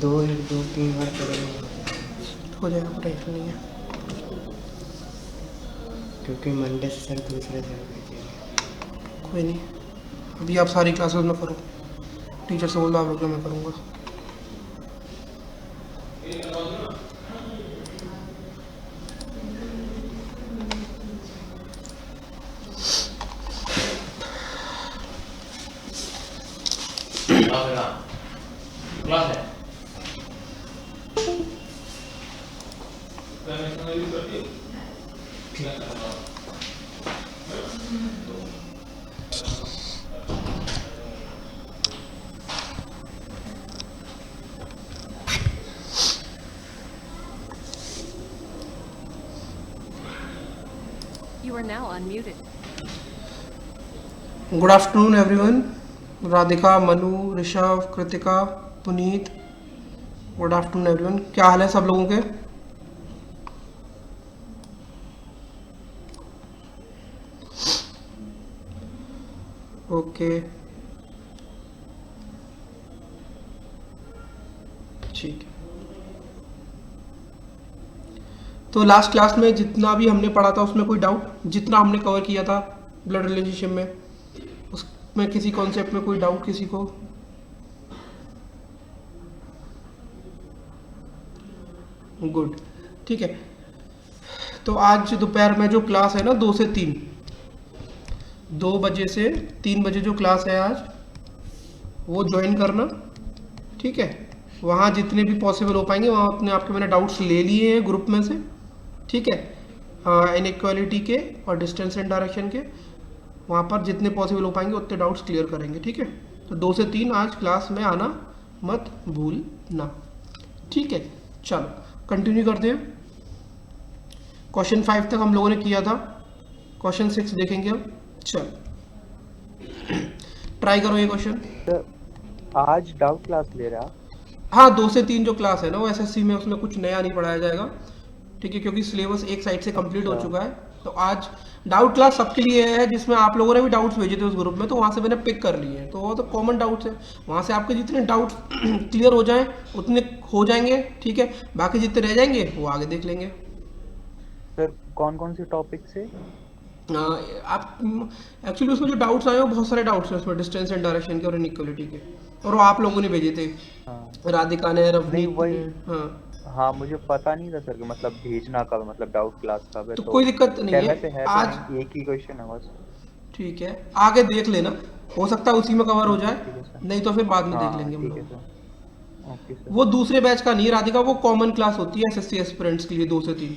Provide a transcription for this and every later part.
दो तीन बार करेंगे हो जाएगा, टेंशन नहीं है। क्योंकि मंडे से सर दूसरे सर भेजेंगे। कोई नहीं, अभी आप सारी क्लासेस में करो, टीचर से बोल दो आप लोग मैं करूँगा। क्लास है You are now unmuted. Good afternoon everyone. Radhika, Manu, Rishabh, Kritika, Puneet, good afternoon everyone. क्या हाल है सब लोगों के? ओके ठीक है। तो लास्ट क्लास में जितना भी हमने पढ़ा था उसमें कोई डाउट, जितना हमने कवर किया था ब्लड रिलेशनशिप में, उसमें किसी कॉन्सेप्ट में कोई डाउट किसी को? गुड, ठीक है। तो आज दोपहर में जो क्लास है ना 2 से 3, 2 बजे से 3 बजे जो क्लास है आज, वो ज्वाइन करना, ठीक है। वहाँ जितने भी पॉसिबल हो पाएंगे वहाँ अपने आपके मैंने डाउट्स ले लिए हैं ग्रुप में से, ठीक है। इनइक्वालिटी के और डिस्टेंस एंड डायरेक्शन के, वहाँ पर जितने पॉसिबल हो पाएंगे उतने डाउट्स क्लियर करेंगे, ठीक है। तो 2 से 3 आज क्लास में आना मत भूलना, ठीक है। चलो कंटिन्यू करते हैं। क्वेश्चन 5 तक हम लोगों ने किया था, क्वेश्चन 6 देखेंगे हम। चलो ट्राई करो ये क्वेश्चन। आज डाउट क्लास ले रहा? हाँ, 2 से 3 जो क्लास है ना वो एसएससी में, उसमें कुछ नया नहीं पढ़ाया जाएगा, ठीक है, क्योंकि सिलेबस एक साइड से कंप्लीट हो चुका है। तो आज डाउट क्लास सबके लिए है, जिसमें आप लोगों ने भी डाउट्स भेजे थे उस ग्रुप में, तो वहाँ से मैंने पिक कर लिए हैं। तो वो तो कॉमन डाउट्स है, वहाँ से आपके जितने डाउट्स क्लियर हो जाएं उतने हो जाएंगे, ठीक है। बाकी जितने रह जाएंगे वो आगे देख लेंगे। सर कौन कौन से टॉपिक से? आप एक्चुअली उसमें जो डाउट्स आए हैं वो बहुत सारे डाउट्स हैं उसमें, डिस्टेंस एंड डायरेक्शन के और इनइक्वालिटी के, और वो आप लोगों ने भेजे थे। हाँ। राधिका ने, रवनीत वही। ने। हाँ मुझे पता नहीं था सर कि मतलब भेजना कब, मतलब डाउट क्लास कब है। तो कोई दिक्कत नहीं है, आज तो एक ही क्वेश्चन है बस। ठीक है, आगे देख लेना, हो सकता है उसी में कवर हो जाए, नहीं तो फिर बाद में देख लेंगे हम ठीक है लोग। सर। Okay sir. वो दूसरे बैच का नहीं है राधिका, वो कॉमन क्लास होती है एसएससी एस्पिरेंट्स के लिए 2 से 3,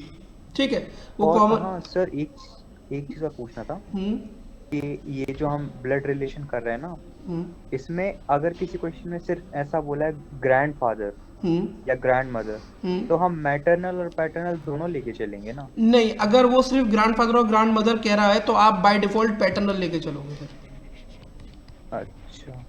ठीक है। वो और कॉमन। हाँ सर, एक चीज़ का पूछना था कि ये जो हम ब्लड रिलेशन कर रहे हैं ना, इसमें अगर किसी क्वेश्चन में सिर्फ ऐसा बोला है ग्रैंडफादर या ग्रैंड मदर, तो हम मैटरनल और पैटर्नल दोनों लेके चलेंगे ना? नहीं, अगर वो सिर्फ ग्रैंडफादर और ग्रैंड मदर कह रहा है तो आप बाय डिफॉल्ट पैटर्नल लेके चलोगे सर। अच्छा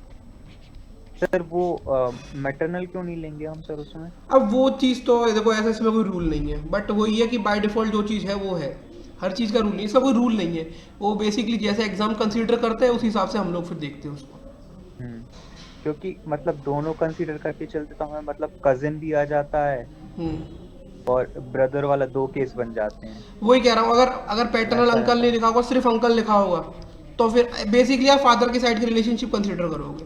सर, वो मैटरनल क्यों नहीं लेंगे हम सर उसमें? अब वो चीज़ तो देखो, ऐसा इसमें कोई रूल नहीं है, बट वो ये है कि बाय डिफॉल्ट जो चीज़ है वो है, हर चीज़ का रूल नहीं, इसका कोई रूल नहीं है। वो बेसिकली जैसे एग्जाम कंसीडर करते हैं उस हिसाब से हम लोग फिर देखते हैं उसको। क्योंकि मतलब दोनों कंसीडर करके चलते तो हमें मतलब कजिन भी आ जाता है और ब्रदर वाला 2 केस बन जाते हैं। वही कह रहा हूँ, अगर पैटर्नल अंकल नहीं लिखा होगा, सिर्फ अंकल लिखा होगा, तो फिर बेसिकली आप फादर की साइड की रिलेशनशिप कंसीडर करोगे।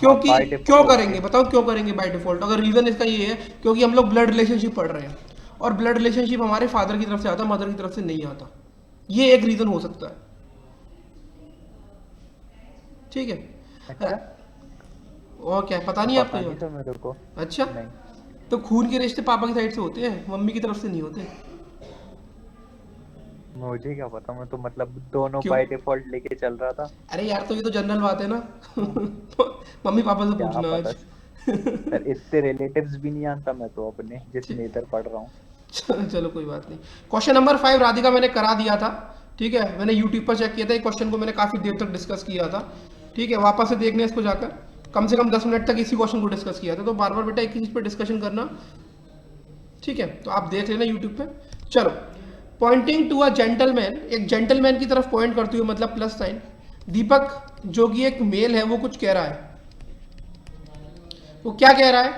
क्योंकि क्यों करेंगे बताओ, क्यों करेंगे बाय डिफॉल्ट? अगर रीजन इसका ये है क्योंकि हम लोग ब्लड रिलेशनशिप पढ़ रहे हैं, और ब्लड रिलेशनशिप हमारे फादर की तरफ से आता, मदर की तरफ से नहीं आता, ये एक रीजन हो सकता है, ठीक है। अच्छा? और क्या पता नहीं आपको? नहीं सर मेरे को। अच्छा, नहीं। तो खून के रिश्ते पापा की साइड से होते हैं, मम्मी की तरफ से नहीं होते। मुझे क्या पता, मैं तो मतलब दोनों क्यों? बाय डिफॉल्ट लेके चल रहा था। अरे यार, तो ये तो जनरल बात है ना। मम्मी पापा से क्या पूछना पता आज। सर, इससे रिलेटिव्स भी नहीं जानता मैं तो अपने, जिसमें इधर पढ़ रहा हूँ। चलो कोई बात नहीं। क्वेश्चन नंबर 5 राधिका मैंने करा दिया था, ठीक है। मैंने यूट्यूब पर चेक किया था, क्वेश्चन को मैंने काफ़ी देर तक डिस्कस किया था, ठीक है। वापस से देखने इसको जाकर कम से कम 10 मिनट तक इसी क्वेश्चन को डिस्कस किया था, तो बार बार बेटा एक ही चीज़ पर डिस्कशन करना, ठीक है। तो आप देख लेना यूट्यूब पे। चलो, पॉइंटिंग टू अ जेंटलमैन, एक जेंटलमैन की तरफ पॉइंट करते हुए मतलब प्लस साइन, दीपक जो कि एक मेल है वो कुछ कह रहा है, वो क्या कह रहा है?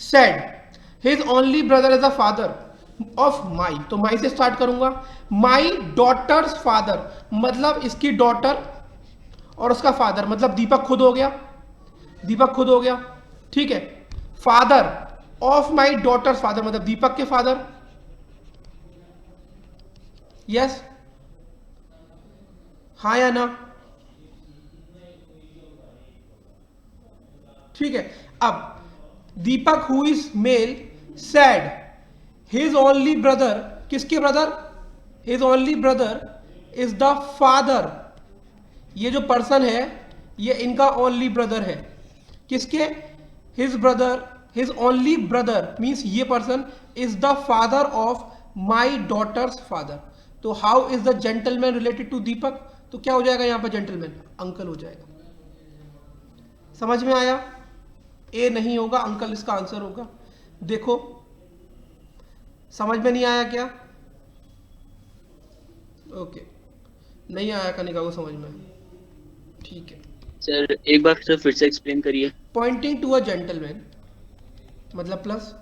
Said his only brother is the father of माई, तो माई से स्टार्ट करूंगा। माई डॉटर्स फादर मतलब इसकी डॉटर और उसका फादर, मतलब दीपक खुद हो गया, दीपक खुद हो गया, ठीक है। Father of my daughter's father मतलब दीपक के फादर, यस, हाँ या ना? ठीक है। अब Deepak who is male said his only brother, किसके brother? His only brother is the father, ये जो पर्सन है ये इनका ओनली ब्रदर है, किसके? His brother, his only brother means ये person is the father of my daughter's father. तो how is the gentleman related to Deepak? तो क्या हो जाएगा यहां पर जेंटलमैन? अंकल हो जाएगा। समझ में आया? ए नहीं होगा, अंकल इसका आंसर होगा। देखो समझ में नहीं आया क्या? ओके, नहीं आया कनिका को समझ में? ठीक है सर एक बार सर फिर से एक्सप्लेन करिए। पॉइंटिंग टू अ जेंटलमैन मतलब प्लस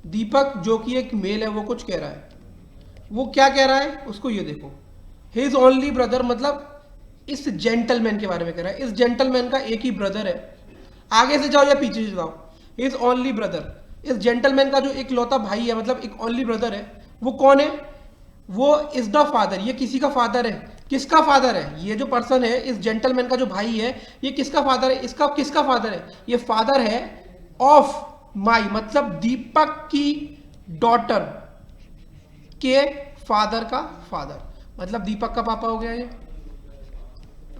दीपक जो कि एक मेल है वो कुछ कह रहा है, वो क्या कह रहा है उसको ये देखो। हिज ओनली ब्रदर मतलब इस जेंटलमैन के बारे में कह रहा है, इस जेंटलमैन का एक ही ब्रदर है। आगे से जाओ या पीछे से जाओ, हिज ओनली ब्रदर, इस जेंटलमैन का जो एक लौता भाई है मतलब एक ओनली ब्रदर है, वो कौन है? वो इज द फादर, ये किसी का फादर है। किसका फादर है? ये जो पर्सन है, इस जेंटलमैन का जो भाई है, ये किसका फादर है? इसका किसका फादर है? ये फादर है ऑफ माई मतलब दीपक की डॉटर के फादर का फादर, मतलब दीपक का पापा हो गया ये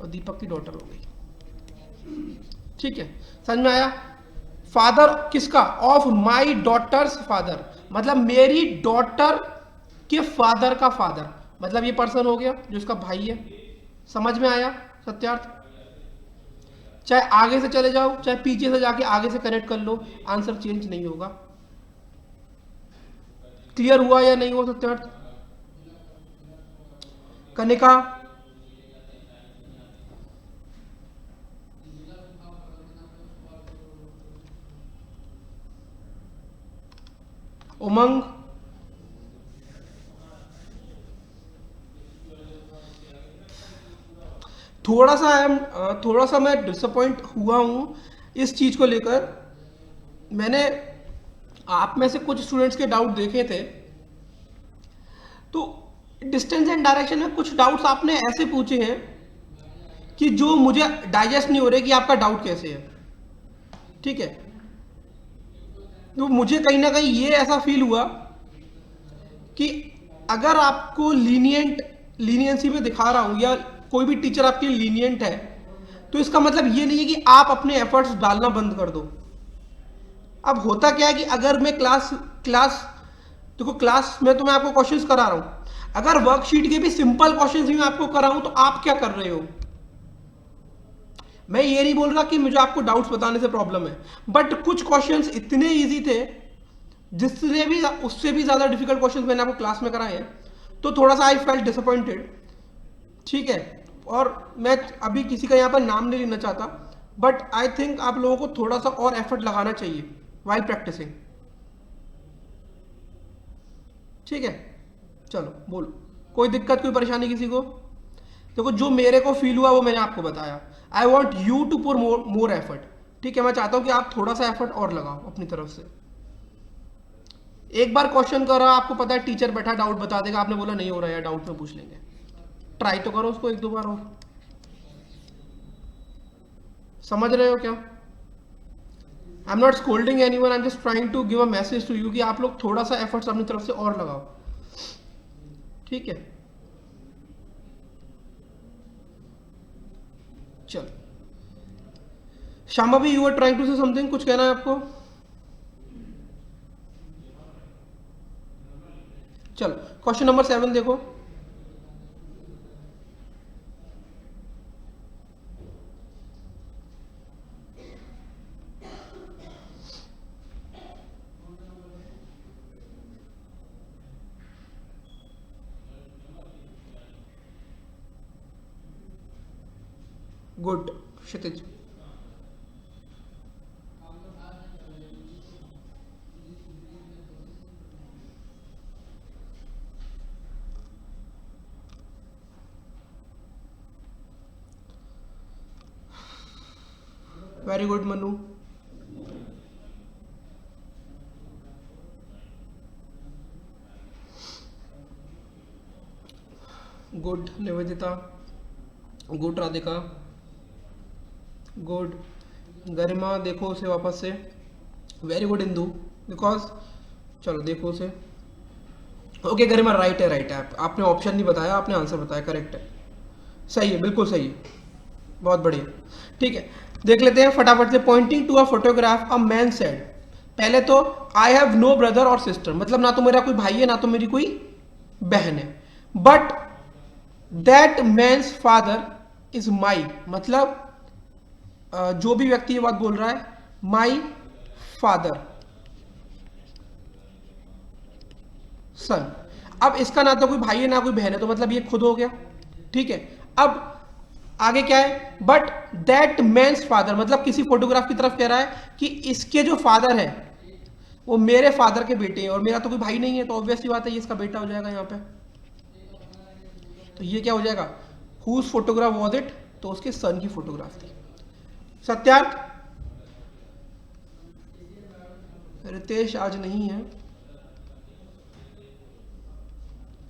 और दीपक की डॉटर हो गई। ठीक है, समझ में आया? फादर किसका? ऑफ माई डॉटर्स फादर मतलब मेरी डॉटर के फादर का फादर, मतलब ये पर्सन हो गया जो इसका भाई है। समझ में आया सत्यार्थ? चाहे आगे से चले जाओ चाहे पीछे से जाके आगे से कनेक्ट कर लो, आंसर चेंज नहीं होगा। क्लियर हुआ या नहीं हुआ सत्यार्थ? कनिका उमंग थोड़ा सा मैं डिसअपॉइंट हुआ हूं इस चीज को लेकर। मैंने आप में से कुछ स्टूडेंट्स के डाउट देखे थे, तो डिस्टेंस एंड डायरेक्शन में कुछ डाउट्स आपने ऐसे पूछे हैं कि जो मुझे डाइजेस्ट नहीं हो रहे कि आपका डाउट कैसे है। ठीक है, तो मुझे कहीं ना कहीं ये ऐसा फील हुआ कि अगर आपको लीनियंसी में दिखा रहा हूं या कोई भी टीचर आपके लीनियंट है, तो इसका मतलब ये नहीं है कि आप अपने एफर्ट्स डालना बंद कर दो। अब होता क्या है कि अगर मैं क्लास देखो क्लास में तो मैं आपको क्वेश्चंस करा रहा हूं, अगर वर्कशीट के भी सिंपल क्वेश्चंस भी मैं आपको करा हूं तो आप क्या कर रहे हो? मैं ये नहीं बोल रहा कि मुझे आपको डाउट्स बताने से प्रॉब्लम है, बट कुछ क्वेश्चंस इतने इजी थे जिससे भी उससे भी ज्यादा डिफिकल्ट क्वेश्चंस मैंने आपको क्लास में कराए हैं, तो थोड़ा सा आई फेल्ट डिसअपॉइंटेड। ठीक है, और मैं अभी किसी का यहाँ पर नाम नहीं लेना चाहता, बट आई थिंक आप लोगों को थोड़ा सा और एफर्ट लगाना चाहिए वाइल प्रैक्टिसिंग। ठीक है, चलो बोलो, कोई दिक्कत कोई परेशानी किसी को? देखो जो मेरे को फील हुआ वो मैंने आपको बताया। I want you to put more effort. ठीक है, मैं चाहता हूं कि आप थोड़ा सा एफर्ट और लगाओ अपनी तरफ से। एक बार क्वेश्चन करा, आपको पता है टीचर बैठा डाउट बता देगा, आपने बोला नहीं हो रहा है डाउट में पूछ लेंगे, ट्राई तो करो उसको एक दो बार और। समझ रहे हो क्या? I am not scolding anyone, I am just trying to give a message to you कि आप लोग थोड़ा सा एफर्ट्स अपनी तरफ से और लगाओ। ठीक है, चलो श्यामा भी you are trying to say something, कुछ कहना है आपको? चलो क्वेश्चन नंबर 7 देखो। Good Kshitij. Very good Manu. Good Nivedita, good Radhika, good Garima, देखो उसे वापस से। वेरी गुड इंदू, बिकॉज चलो देखो उसे। ओके गरिमा, राइट है, राइट है। आपने ऑप्शन नहीं बताया, आपने आंसर बताया, करेक्ट है, सही है, बिल्कुल सही है, बहुत बढ़िया। ठीक है, देख लेते हैं फटाफट से। Pointing to a photograph, a man said, पहले तो आई हैव नो ब्रदर और सिस्टर, मतलब ना तो मेरा कोई भाई है ना तो मेरी कोई बहन है। But that man's father is my, मतलब जो भी व्यक्ति ये बात बोल रहा है, माई फादर सन। अब इसका ना तो कोई भाई है ना कोई बहन है, तो मतलब ये खुद हो गया। ठीक है, अब आगे क्या है, बट दैट मैन्स फादर, मतलब किसी फोटोग्राफ की तरफ कह रहा है कि इसके जो फादर है वो मेरे फादर के बेटे हैं, और मेरा तो कोई भाई नहीं है, तो ऑब्वियस सी बात है ये इसका बेटा हो जाएगा यहाँ पे। तो ये क्या हो जाएगा, हुज फोटोग्राफ वॉज इट, तो उसके सन की फोटोग्राफ थी। सत्यार्थ, रितेश आज नहीं है,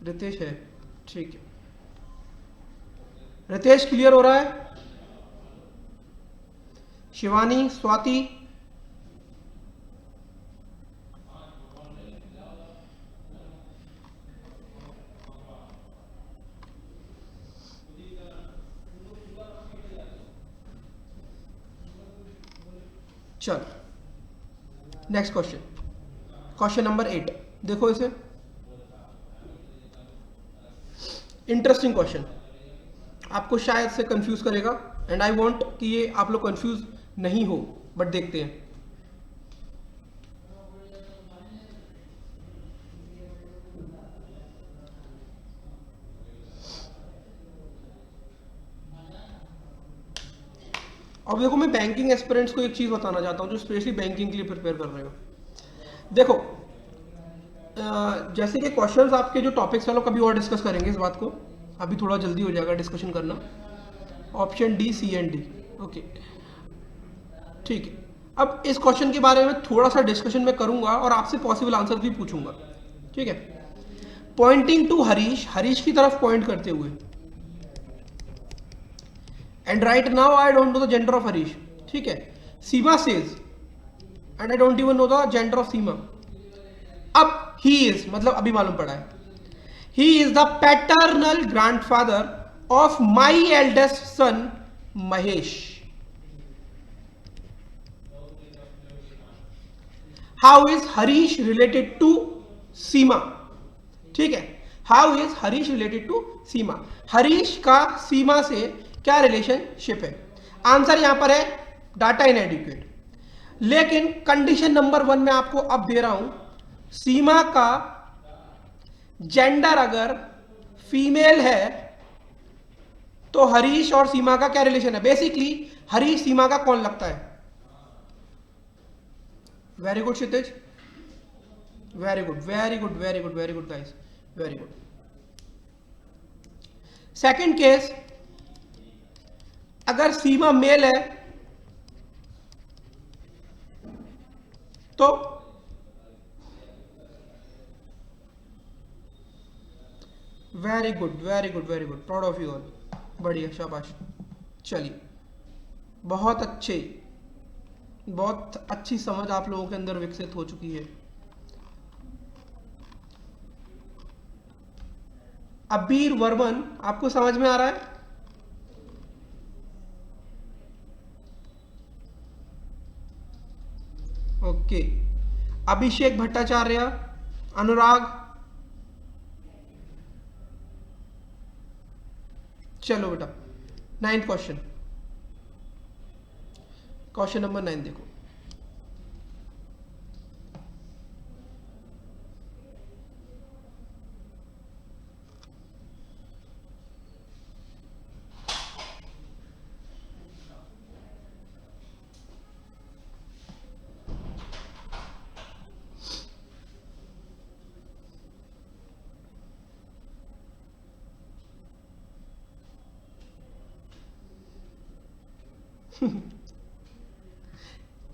रितेश है, ठीक है। रितेश क्लियर हो रहा है? शिवानी, स्वाति, चल नेक्स्ट क्वेश्चन, क्वेश्चन नंबर 8, देखो इसे, इंटरेस्टिंग क्वेश्चन, आपको शायद से कंफ्यूज करेगा, एंड आई वांट कि ये आप लोग कंफ्यूज नहीं हो, बट देखते हैं। अब देखो, मैं बैंकिंग एस्पिरेंट्स को एक चीज बताना चाहता हूँ जो स्पेशली बैंकिंग के लिए प्रिपेयर कर रहे हो। देखो जैसे कि क्वेश्चंस आपके जो टॉपिक्स, चलो कभी और डिस्कस करेंगे इस बात को, अभी थोड़ा जल्दी हो जाएगा डिस्कशन करना। Option D, C and D, okay ठीक है। अब इस क्वेश्चन के बारे में थोड़ा सा डिस्कशन मैं करूंगा और आपसे पॉसिबल आंसर भी पूछूंगा, ठीक है। पॉइंटिंग टू हरीश, हरीश की तरफ पॉइंट करते हुए, and right now I don't know the gender of Harish, ठीक है। Seema says, and I don't even know the gender of Seema. अब ही इज, मतलब अभी मालूम पड़ा है, he is the paternal grandfather of my eldest son Mahesh. How is Harish related to Seema, ठीक है। How is Harish related to Seema, Harish का सीमा से क्या रिलेशनशिप है? आंसर यहां पर है डाटा इनएडिक्वेट, लेकिन कंडीशन नंबर 1 में आपको अब दे रहा हूं, सीमा का जेंडर अगर फीमेल है तो हरीश और सीमा का क्या रिलेशन है? बेसिकली हरीश सीमा का कौन लगता है? Very good Kshitij, very good, very good, very good, very good guys, very good. Second case, अगर सीमा मेल है तो very good, very good, very good, proud of you all, बढ़िया, शाबाश। चलिए, बहुत अच्छे, बहुत अच्छी समझ आप लोगों के अंदर विकसित हो चुकी है। अबीर वर्मन, आपको समझ में आ रहा है? ओके, अभिषेक भट्टाचार्य, अनुराग, चलो बेटा 9th क्वेश्चन, क्वेश्चन नंबर 9 देखो।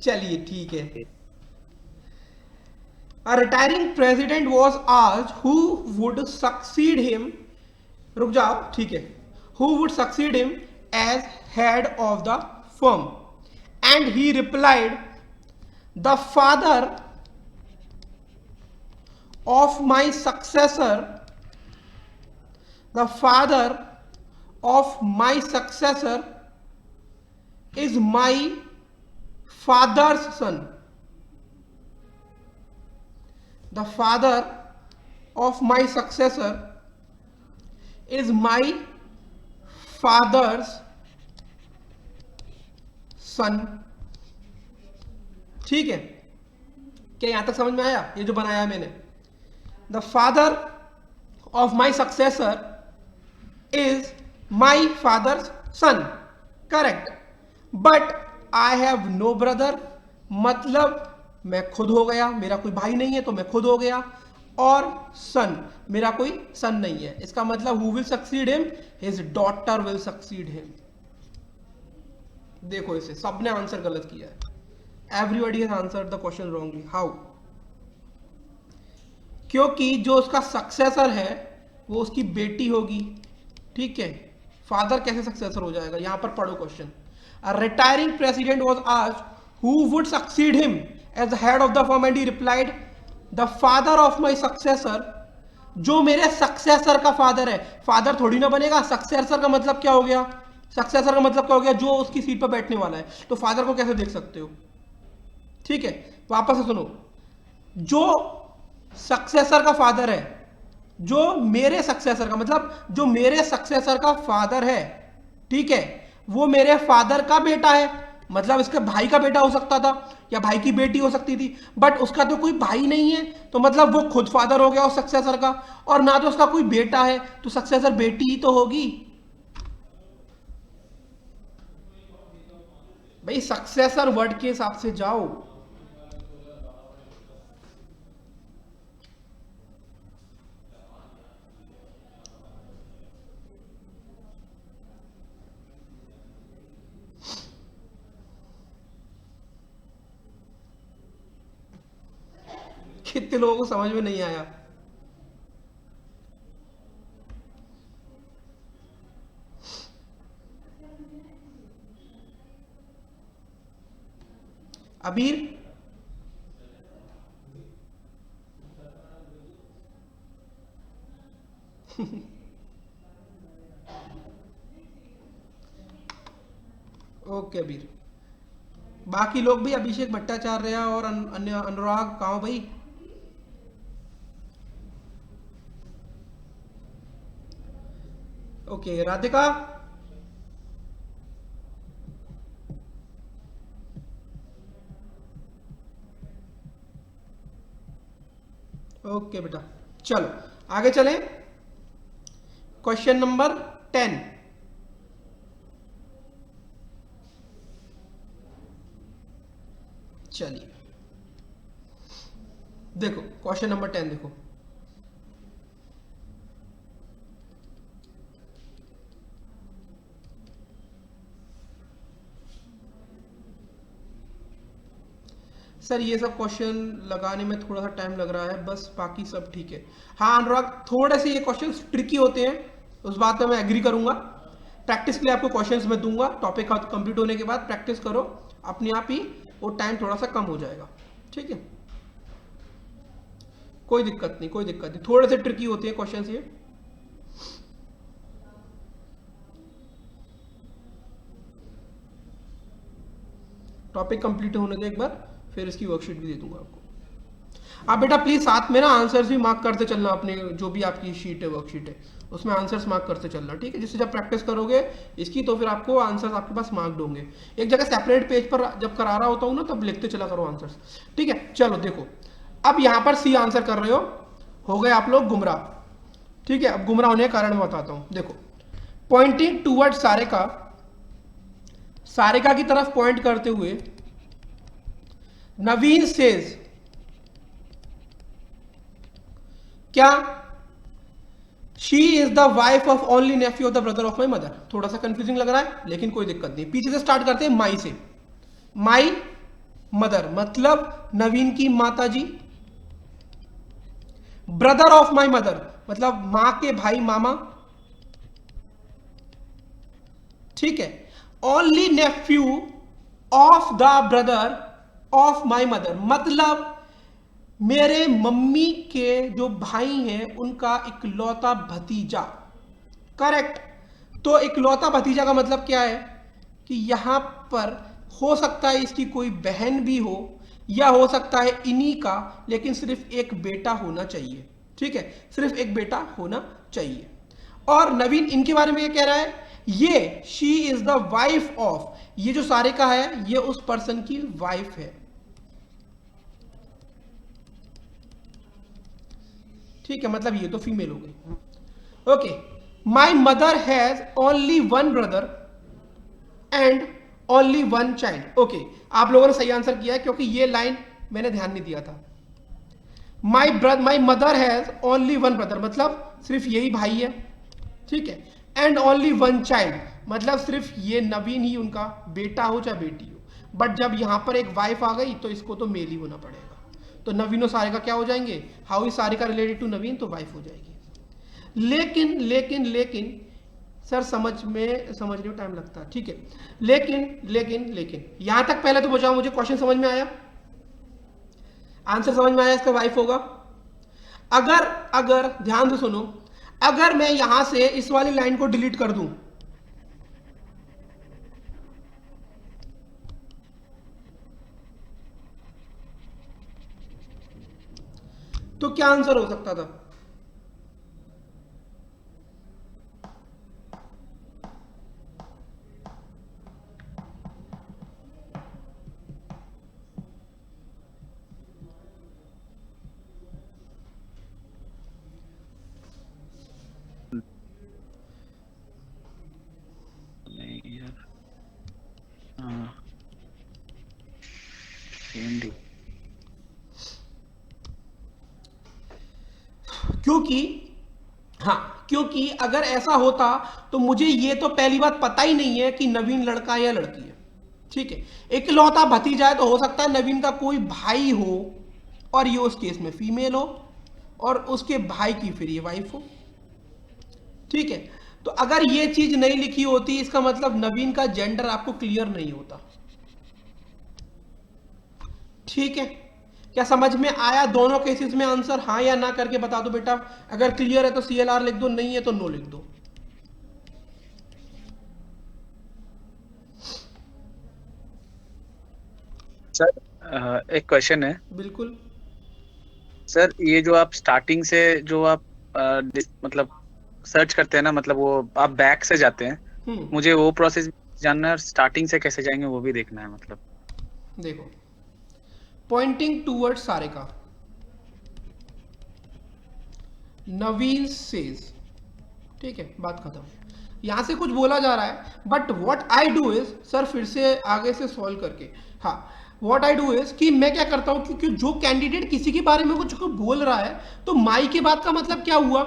चलिए ठीक है। A retiring president was asked who would succeed him, रुक जाओ, ठीक है, who would succeed him as head of the firm, and he replied, the father of my successor, the father of my successor is my father's son. The father of my successor is my father's son. ठीक है, क्या यहां तक समझ में आया? ये जो बनाया है मैंने, the father of my successor is my father's son, correct, but I have no brother, मतलब मैं खुद हो गया, मेरा कोई भाई नहीं है तो मैं खुद हो गया, और सन, मेरा कोई सन नहीं है। इसका मतलब who will succeed him, his daughter will succeed him। देखो इसे सबने आंसर गलत किया है, everybody has answered the question wrongly. How? क्योंकि जो उसका सक्सेसर है वो उसकी बेटी होगी, ठीक है। फादर कैसे सक्सेसर हो जाएगा? यहां पर पढ़ो question. A retiring president was asked who would succeed him as the head of the firm and he replied the father of my successor, जो मेरे सक्सेसर का फादर है। फादर थोड़ी ना बनेगा, सक्सेसर का मतलब क्या हो गया? सक्सेसर का मतलब क्या हो गया? जो उसकी सीट पर बैठने वाला है। तो फादर को कैसे देख सकते हो? ठीक है, वापस से सुनो, जो सक्सेसर का फादर है, जो मेरे सक्सेसर का मतलब जो मेरे सक्सेसर का फादर है, ठीक है, वो मेरे फादर का बेटा है, मतलब इसके भाई का बेटा हो सकता था या भाई की बेटी हो सकती थी, बट उसका तो कोई भाई नहीं है, तो मतलब वो खुद फादर हो गया उस सक्सेसर का, और ना तो उसका कोई बेटा है, तो सक्सेसर बेटी ही तो होगी। भाई सक्सेसर वर्ड के हिसाब से जाओ। कितने लोगों को समझ में नहीं आया? अबीर, ओके अबीर। बाकी लोग भी, अभिषेक भट्टाचार्य और अन्य अनुराग कहाँ हो भाई? ओके राधिका, ओके बेटा, चलो आगे चलें। Question number 10। चलिए देखो क्वेश्चन नंबर 10 देखो। सर ये सब क्वेश्चन लगाने में थोड़ा सा टाइम लग रहा है, बस बाकी सब ठीक है। हाँ अनुराग, थोड़े से ये क्वेश्चन ट्रिकी होते हैं, उस बात पे मैं एग्री करूंगा। प्रैक्टिस के लिए आपको क्वेश्चंस मैं दूंगा, टॉपिक कंप्लीट होने के बाद प्रैक्टिस करो, अपने आप ही वो टाइम थोड़ा सा कम हो जाएगा, ठीक है, कोई दिक्कत नहीं, कोई दिक्कत नहीं। थोड़े से ट्रिकी होते हैं क्वेश्चंस ये। टॉपिक कंप्लीट होने दो एक बार, फिर इसकी वर्कशीट भी दे दूंगा आपको। आप बेटा प्लीज साथ में ना आंसर्स भी मार्क करते चलना, अपने जो भी आपकी शीट है, वर्कशीट है, उसमें आंसर्स मार्क करते चलना, ठीक है। जिससे जब प्रैक्टिस करोगे इसकी तो फिर आपको आंसर्स आपके पास मार्क होंगे। एक जगह सेपरेट पेज पर जब करा रहा होता हूँ ना, तब लिखते चला करो आंसर्स, ठीक है। चलो देखो, अब यहाँ पर सी आंसर कर रहे हो गए आप लोग गुमराह, ठीक है। अब गुमराह होने का कारण मैं बताता हूँ। देखो, पॉइंटिंग टूवर्ड सारिका की तरफ पॉइंट करते हुए नवीन सेज, क्या she is the wife of only Neiphiu of the brother of my mother. थोड़ा सा कंफ्यूजिंग लग रहा है, लेकिन कोई दिक्कत नहीं। पीछे से स्टार्ट करते हैं माई से। माई मदर मतलब नवीन की माता जी। ब्रदर ऑफ माई मदर मतलब मां के भाई मामा, ठीक है। Only Neiphiu of the brother of my mother मतलब मेरे मम्मी के जो भाई हैं उनका इकलौता भतीजा, करेक्ट। तो इकलौता भतीजा का मतलब क्या है कि यहां पर हो सकता है इसकी कोई बहन भी हो या हो सकता है इन्हीं का, लेकिन सिर्फ एक बेटा होना चाहिए, ठीक है, सिर्फ एक बेटा होना चाहिए। और नवीन इनके बारे में ये कह रहा है, ये she is the wife of, ये जो सारे का है ये उस पर्सन की वाइफ है, ठीक है, मतलब ये तो फीमेल हो गई। Okay, my mother has only one brother and only one child. Okay, आप लोगों ने सही आंसर किया है क्योंकि ये लाइन मैंने ध्यान नहीं दिया था। My mother has only one brother मतलब सिर्फ यही भाई है, ठीक है, एंड ओनली वन चाइल्ड मतलब सिर्फ ये नवीन ही उनका बेटा हो चाहे बेटी हो, बट जब यहां पर एक वाइफ आ गई तो इसको तो मेल ही होना पड़ेगा, तो नवीन और सारे का क्या हो जाएंगे, हाउ इज सारे का रिलेटेड टू नवीन, तो वाइफ हो जाएगी। लेकिन लेकिन लेकिन सर समझने में टाइम लगता है, ठीक है, लेकिन लेकिन लेकिन यहां तक पहले तो बचाओ, मुझे क्वेश्चन समझ में आया, आंसर समझ में आया, इसका वाइफ होगा। अगर अगर ध्यान से सुनो, अगर मैं यहां से इस वाली लाइन को डिलीट कर दूं तो क्या आंसर हो सकता था? क्योंकि अगर ऐसा होता तो मुझे ये तो पहली बात पता ही नहीं है कि नवीन लड़का है या लड़की है, ठीक है, इकलौता भतीजा है तो हो सकता है नवीन का कोई भाई हो और ये उस केस में फीमेल हो और उसके भाई की फिर ये वाइफ हो, ठीक है। तो अगर ये चीज नहीं लिखी होती इसका मतलब नवीन का जेंडर आपको क्लियर नहीं होता, ठीक है। क्या समझ में आया? दोनों केसेस में आंसर हाँ या ना करके बता दो बेटा, अगर क्लियर है तो CLR लिख दो, नहीं है तो नो लिख दो। सर एक क्वेश्चन है। बिल्कुल सर ये जो आप स्टार्टिंग से जो आप मतलब सर्च करते हैं ना, मतलब वो आप बैक से जाते हैं, मुझे वो प्रोसेस जानना है, स्टार्टिंग से कैसे जाएंगे वो भी देखना है। मतलब देखो, पॉइंटिंग टूवर्ड सारिका, नवीन सेज, ठीक है, बात खत्म। यहां से कुछ बोला जा रहा है but what I do is, sir फिर से आगे से सॉल्व करके, हाँ, व्हाट आई डू इज कि मैं क्या करता हूं, क्योंकि जो कैंडिडेट किसी के बारे में कुछ बोल रहा है तो माई के बाद का मतलब क्या हुआ,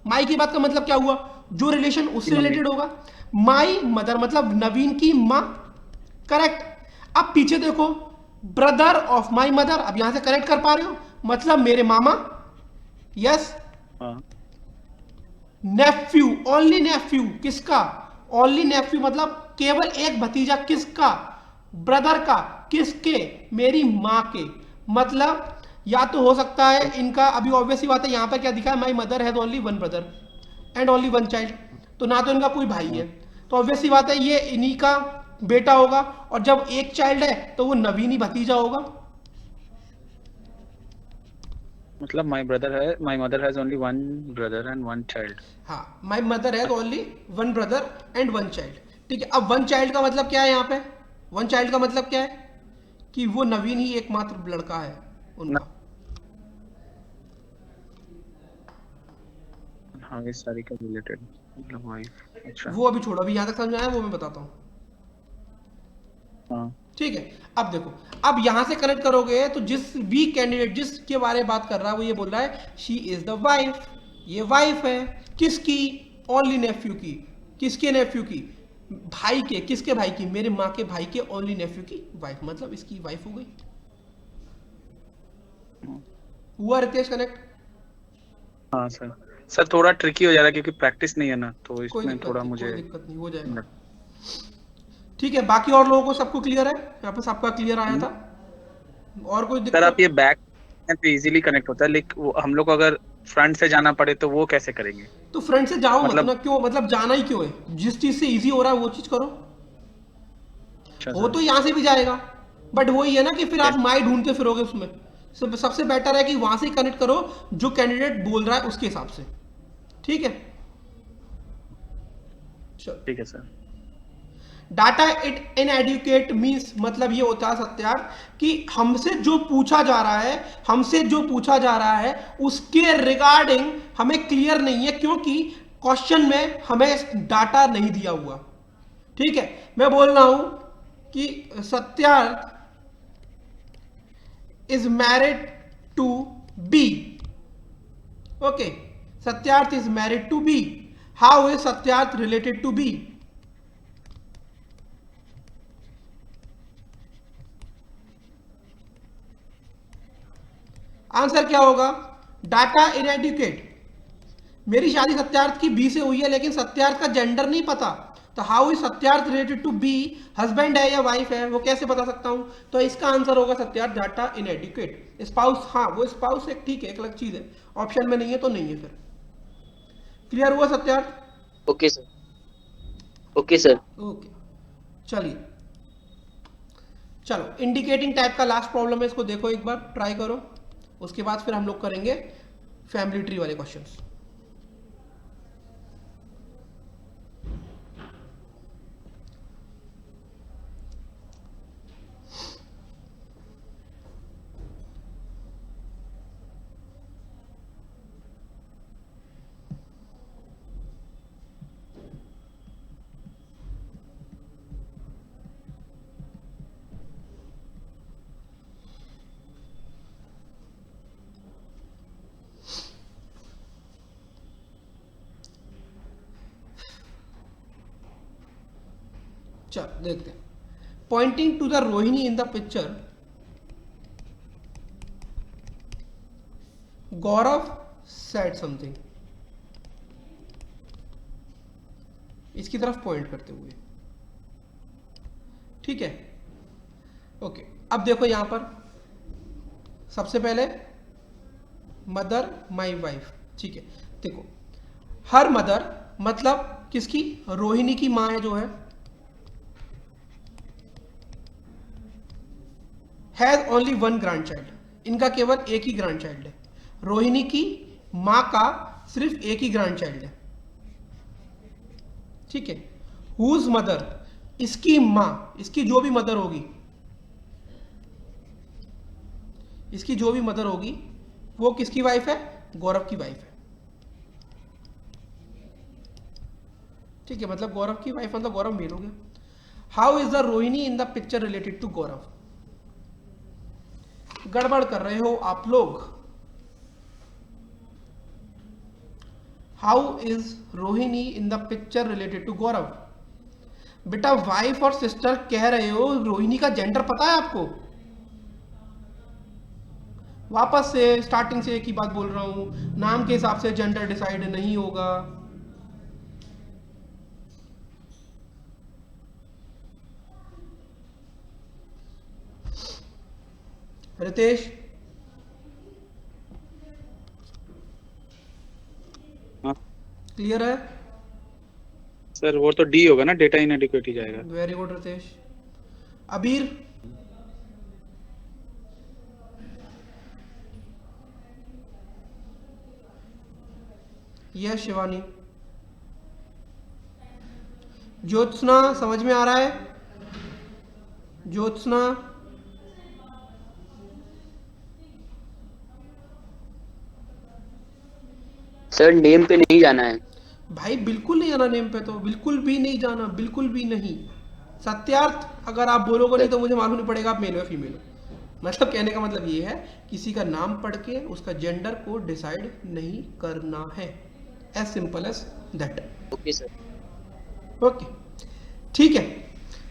माई के बाद का मतलब क्या हुआ, जो रिलेशन उससे रिलेटेड होगा। माई मदर मतलब नवीन की मां, करेक्ट। अब पीछे देखो, ब्रदर ऑफ माई मदर, अब यहां से करेक्ट कर पा रहे हो, मतलब मेरे मामा, यस। नेफ्यू, ओनली नेफ्यू, किसका, ओनली नेफ्यू मतलब केवल एक भतीजा, किसका, ब्रदर का, किसके, मेरी मां के। मतलब या तो हो सकता है इनका, अभी ऑब्वियसली बात है, यहां पर क्या दिखा है, my mother has only one brother and only one child, तो ना तो इनका कोई भाई है, तो ऑब्वियसली बात है ये इन्हीं का बेटा होगा, और जब एक चाइल्ड है तो वो नवीन ही भतीजा होगा। मतलब my mother has only one brother and one child. हाँ, my mother has only one brother and one child, ठीक है। अब वन चाइल्ड का मतलब क्या है, यहाँ पे वन चाइल्ड का मतलब क्या है कि वो नवीन ही एकमात्र लड़का है उनका। हाँ, ये सारी का रिलेटेड मतलब वाइफ। अच्छा, वो अभी छोड़ो, अभी यहाँ तक समझ में आया, वो मैं बताता हूँ, ठीक है। अब देखो, अब यहां से कनेक्ट करोगे तो जिस भी कैंडिडेट जिसके बारे में बात कर रहा है वो ये बोल रहा है शी इज द वाइफ, ये वाइफ है किसकी, ओनली नेफ्यू की, किसके नेफ्यू की, भाई के, किसके भाई की? मेरे माँ के भाई के ओनली नेफ्यू की वाइफ, मतलब इसकी वाइफ हो गई। हुआ रितेश कनेक्ट? हाँ सर। सर थोड़ा ट्रिकी हो जा रहा है क्योंकि प्रैक्टिस नहीं है ना, तो कोई इसमें दिक्कत थोड़ा नहीं, मुझे कोई दिक्कत नहीं, हो जाएगा। ठीक है, बाकी और लोगों को सबको क्लियर है? यहाँ पे सबका क्लियर आया था? और कोई सर दिक्कत? आप ये बैक तो इजीली कनेक्ट होता है, लेकिन हम लोग को अगर फ्रंट से जाना पड़े तो वो कैसे करेंगे? तो फ्रंट से जाओ मत मतलब- ना, क्यों? मतलब जाना ही क्यों है? जिस चीज से इजी हो रहा है वो चीज करो। अच्छा वो सर। तो यहाँ से भी जाएगा, बट वही है ना कि फिर आप माई ढूंढते फिरोगे उसमें। सबसे बेटर है कि वहां से कनेक्ट करो जो कैंडिडेट बोल रहा है उसके हिसाब से। ठीक है, चलो। ठीक है sir. Data it inadequate means मतलब ये होता है सत्यार्थ कि हमसे जो पूछा जा रहा है उसके रिगार्डिंग हमें क्लियर नहीं है, क्योंकि क्वेश्चन में हमें डाटा नहीं दिया हुआ। ठीक है, मैं बोल रहा हूं कि Satyarth is married to B. Okay, Satyarth is married to B. How is Satyarth related to B? Answer क्या होगा? Data inadequate. मेरी शादी सत्यार्थ की बी से हुई है, लेकिन सत्यार्थ का जेंडर नहीं पता, तो how is Satyarth related to B? Husband है या वाइफ है वो कैसे बता सकता हूं? तो इसका आंसर होगा सत्यार्थ डाटा इनएडुकेट। स्पाउस, हाँ वो स्पाउस एक ठीक है, एक अलग चीज है, ऑप्शन में नहीं है तो नहीं है। फिर क्लियर हुआ Satyarth? Okay sir, okay sir. Okay, चलिए चलो, इंडिकेटिंग टाइप का लास्ट प्रॉब्लम है, इसको देखो एक बार, ट्राई करो। उसके बाद फिर हम लोग करेंगे फैमिली ट्री वाले क्वेश्चंस। चलो देखते हैं। Pointing to the Rohini in the picture, Gaurav said something. इसकी तरफ पॉइंट करते हुए, ठीक है। ओके, अब देखो यहां पर सबसे पहले मदर माई वाइफ, ठीक है। देखो हर मदर मतलब किसकी? रोहिणी की मां है जो है, has only one grand child. इनका केवल एक ही ग्रैंड चाइल्ड है। रोहिणी की मां का सिर्फ एक ही ग्रैंड चाइल्ड है, ठीक है। हुज मदर, इसकी मां, इसकी जो भी मदर होगी, इसकी जो भी मदर होगी वो किसकी वाइफ है? गौरव की वाइफ है, ठीक है। मतलब गौरव की वाइफ मतलब गौरव मेल हो गया। How is the Rohini in the picture related to Gaurav? गड़बड़ कर रहे हो आप लोग। How is Rohini in the picture related to Gaurav? बेटा वाइफ और सिस्टर कह रहे हो, रोहिणी का जेंडर पता है आपको? वापस से स्टार्टिंग से एक ही बात बोल रहा हूं, नाम के हिसाब से जेंडर डिसाइड नहीं होगा। रितेश, हाँ क्लियर है? सर, वो तो डी होगा ना, डेटा इनएडिक्वेट ही जाएगा। Very good Ritesh. Abir, yes Shivani. Jyotsna समझ में आ रहा है? ज्योत्सना, सर नेम पे नहीं जाना है। भाई बिल्कुल नहीं जाना नेम पे, तो बिल्कुल भी नहीं जाना, बिल्कुल भी नहीं। सत्यार्थ अगर आप बोलोगे नहीं तो मुझे मालूम नहीं पड़ेगा आप मेल हो फीमेल हो। मतलब कहने का मतलब ये है, किसी का नाम पढ़ के उसका जेंडर को डिसाइड नहीं करना है, as simple as that. Okay sir. Okay, ठीक है,